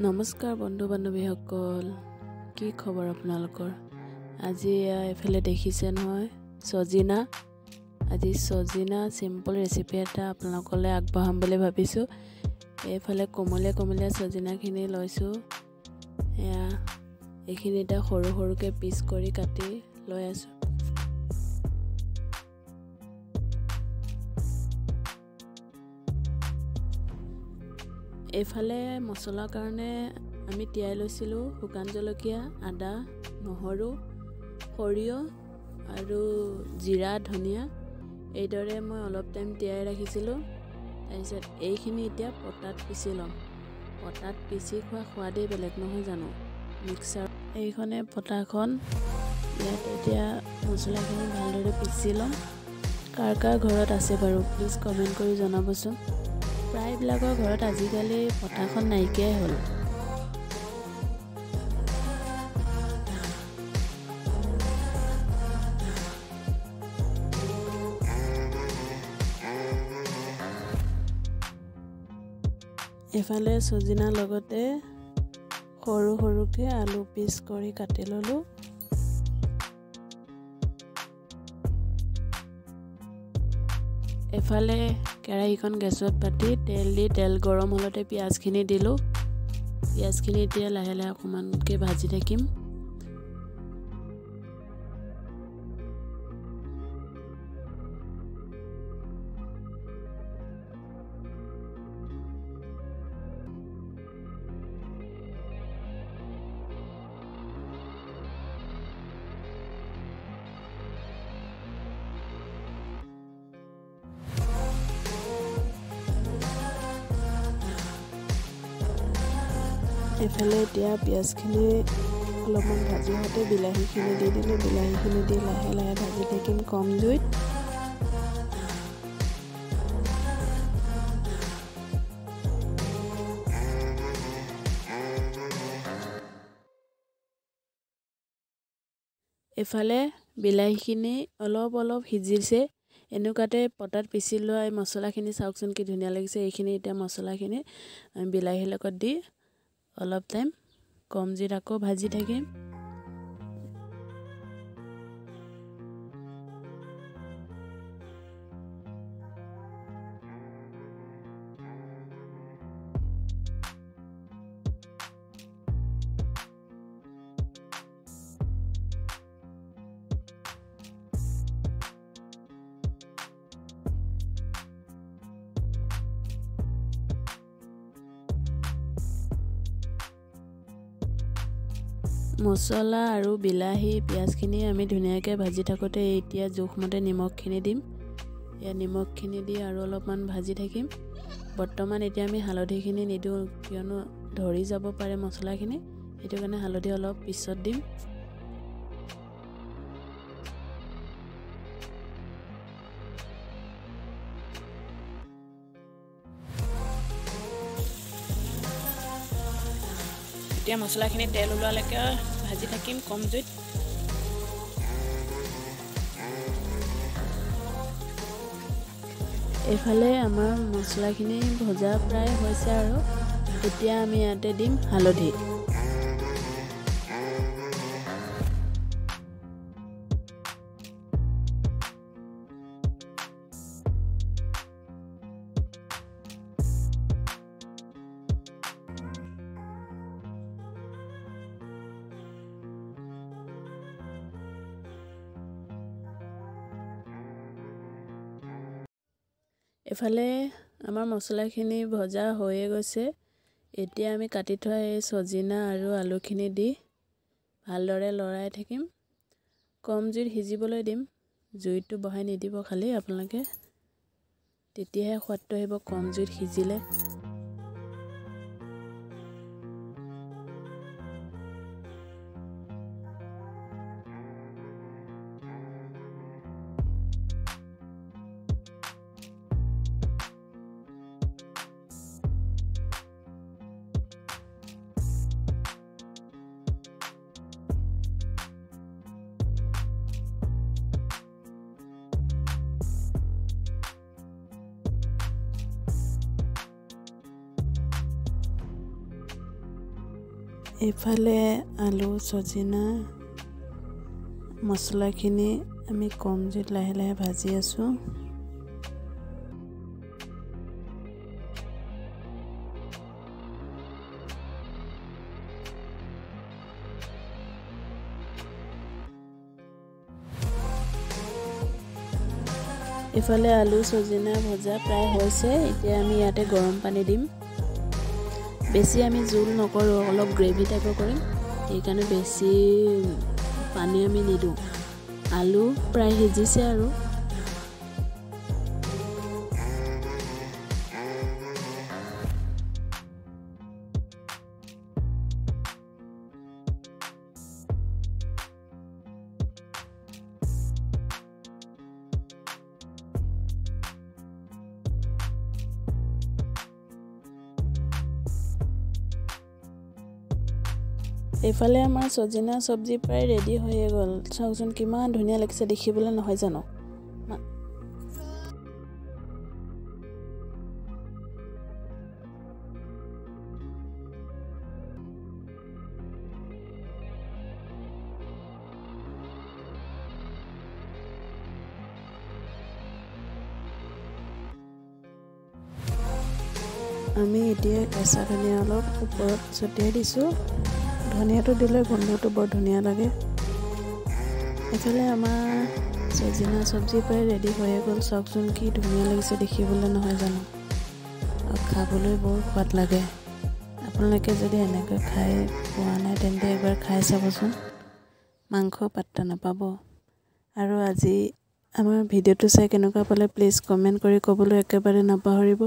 নমস্কাৰ বন্ধু বান্ধৱীসকল, কি খবৰ আপোনালোকৰ? আজি এফালে দেখিছে নহয় সজিনা। আজি সজিনা সিম্পল ৰেচিপি এটা আপোনালোকলৈ আগবঢ়াম বুলি ভাবিছোঁ। এইফালে কোমলীয়া সজিনাখিনি লৈছোঁ। এইখিনি এটা সৰু সৰুকৈ পিচ কৰি কাটি লৈ আছোঁ। এইফালে মছলাৰ কাৰণে আমি তিয়াই লৈছিলোঁ শুকান জলকীয়া, আদা, নহৰু, সৰিয়হ আৰু জিৰা, ধনিয়া। এইদৰে মই অলপ টাইম তিয়াই ৰাখিছিলোঁ। তাৰপিছত এইখিনি এতিয়া পটাত পিচি ল'ম। পটাত পিচি খোৱা সোৱাদেই বেলেগ নহয় জানো। মিক্সাৰ এইখনে পটাখন, ইয়াত এতিয়া মছলাখিনি ভালদৰে পিচি ল'ম। কাৰ কাৰ ঘৰত আছে বাৰু প্লিজ কমেণ্ট কৰি জনাবচোন। প্ৰায়বিলাকৰ ঘৰত আজিকালি পটাখন নাইকিয়াই হ'ল। এফালে সজিনাৰ লগতে সৰু সৰুকৈ আলু পিচ কৰি কাটি ল'লোঁ। এফালে কেৰাহীখন গেছত পাতি তেল গৰম হ'লতে পিঁয়াজখিনি দিলোঁ। পিঁয়াজখিনি এতিয়া লাহে লাহে অকণমানকৈ ভাজি থাকিম। এফালে এতিয়া পিঁয়াজখিনি অলপমান ভাজি হওঁতে বিলাহীখিনি দি দিলোঁ। বিলাহীখিনি দি লাহে লাহে ভাজি থাকিম কম জুইত। এফালে বিলাহীখিনি অলপ সিজিছে। এনেকুৱাতে পটাত পিচি লোৱা এই মছলাখিনি চাওকচোন কি ধুনীয়া লাগিছে। এইখিনি এতিয়া মছলাখিনি বিলাহীৰ লগত দি অলপ টাইম কম জুইত আকৌ ভাজি থাকিম। মছলা আৰু বিলাহী পিঁয়াজখিনি আমি ধুনীয়াকৈ ভাজি থাকোঁতে এতিয়া জোখমতে নিমখখিনি দিম। ইয়াত নিমখখিনি দি আৰু অলপমান ভাজি থাকিম। বৰ্তমান এতিয়া আমি হালধিখিনি নিদিওঁ, কিয়নো ধৰি যাব পাৰে মছলাখিনি। সেইটো কাৰণে হালধি অলপ পিছত দিম। এতিয়া মছলাখিনি তেল ওলোৱালৈকে ভাজি থাকিম কম জুইত। এইফালে আমাৰ মছলাখিনি ভজা প্ৰায় হৈছে আৰু এতিয়া আমি ইয়াতে দিম হালধি। এফালে আমাৰ মছলাখিনি ভজা হৈয়ে গৈছে। এতিয়া আমি কাটি থোৱা এই সজিনা আৰু আলুখিনি দি ভালদৰে লৰাই থাকিম। কম জুইত সিজিবলৈ দিম। জুইটো বঢ়াই নিদিব খালি আপোনালোকে, তেতিয়াহে সোৱাদটো আহিব কম জুইত সিজিলে। এইফালে আলু সজিনা মছলাখিনি আমি কম জুইত লাহে লাহে ভাজি আছো। ইফালে আলু সজিনা ভজা প্ৰায় হৈছে। এতিয়া আমি ইয়াতে গৰম পানী দিম। বেছি আমি জোল নকৰো, অলপ গ্ৰেভি টাইপৰ কৰিম, সেইকাৰণে বেছি পানী আমি নিদো। আলু প্ৰায় সিজিছে আৰু এইফালে আমাৰ সজিনা সবজি প্ৰায় ৰেডি হৈয়ে গ'ল। চাওকচোন কিমান ধুনীয়া লাগিছে দেখিবলৈ, নহয় জানো? আমি এতিয়া কেঁচা ধনিয়া অলপ ওপৰত ছটিয়াই দিছোঁ। ধনিয়াটো দিলে গোন্ধটো বৰ ধুনীয়া লাগে। এফালে আমাৰ সজিনা সবজি প্ৰায় ৰেডি হৈয়ে গ'ল। চাওকচোন কি ধুনীয়া লাগিছে দেখিবলৈ, নহয় জানো? আৰু খাবলৈ বৰ সোৱাদ লাগে। আপোনালোকে যদি এনেকৈ খাই পোৱা নাই তেন্তে একবাৰ খাই চাবচোন, মাংস পাত্তা নাপাব। আৰু আজি আমাৰ ভিডিঅ'টো চাই কেনেকুৱা পালে প্লিজ কমেণ্ট কৰি ক'বলৈ একেবাৰে নাপাহৰিব।